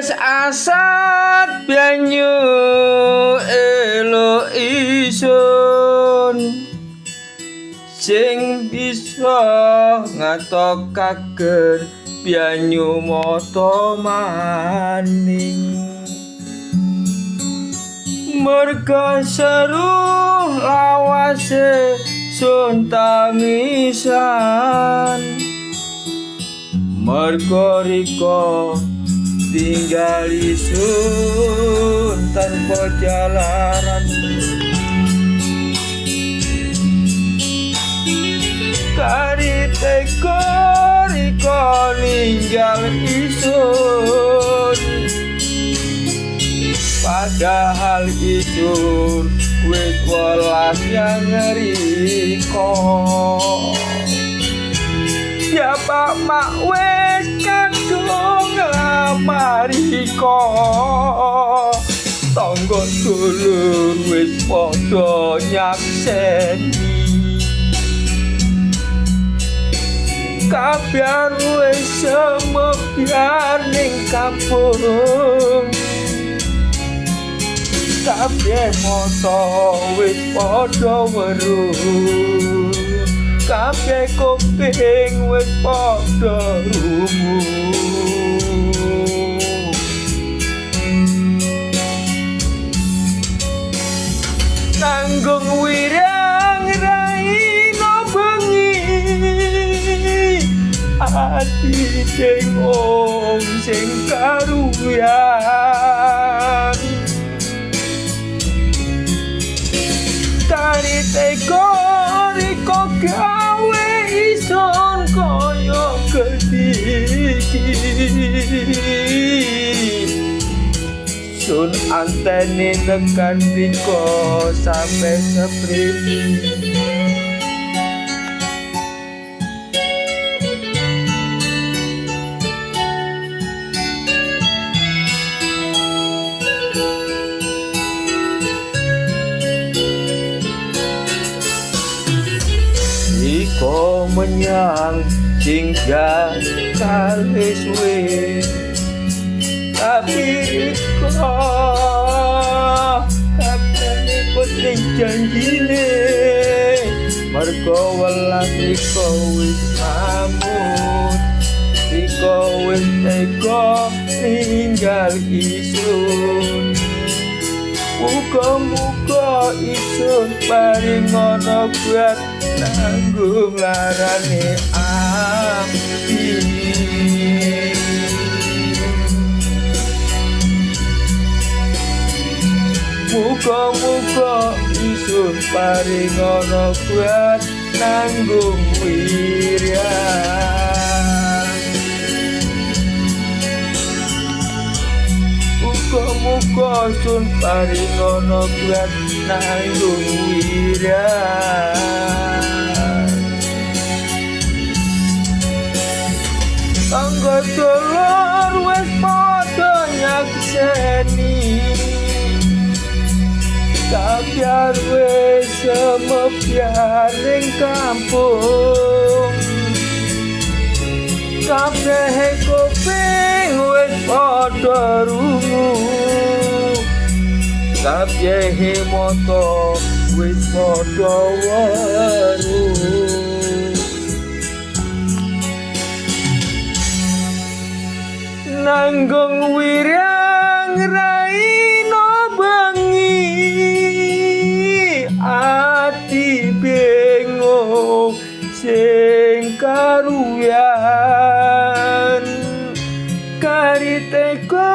wis asat banyu elo isun sing bisa ngatokaken banyu mata maning merga seru lawase sun tangisan merga riko tinggal isun tanpa jalanan kari teko riko ninggal isun padahal isun wis welas yang ngeriko ya pak mak wis kadung mariko tangga dulur wis padha nyakseni kabeh wis semebyan ning kampung kabeh mata wis padha weruh kabeh kuping wis padha rungu nanggung wirang raina bengi ati tengong sing karuyan kari teko riko gawe ison koyo kediki sun antene tekan riko sampai sepriti Riko menyang tinggal kali suwe tapi Riko kabeh penting janjine mergo welas Riko wis amut Riko wis tega tinggal isun muga-muga isun paring ana kuat nanggung larane api muga-muga isun paring ana kuat nanggung wiryan muga-muga sun paring ana kuat nanggung wiryan tangga dulur wis padha nyakseni kabeh wis semebyan ning kampung kabeh kuping wis padha rungu kabeh mata wis padha weruh nanggung wirang raina bengi ati bingung sing karuyan kari teko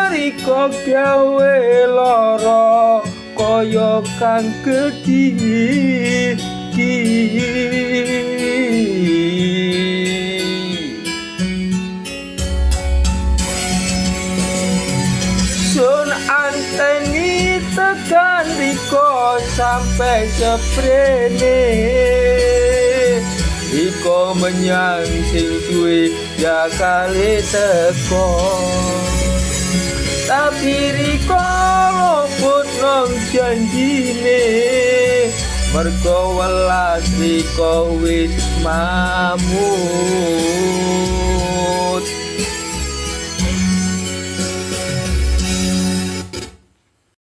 riko gawe lara kaya kang kediki sun anteni tekan riko sampai seprene Riko menyang sing suwe ya kali teko tapi Riko luput nang janjine mergo welas Riko wis mamut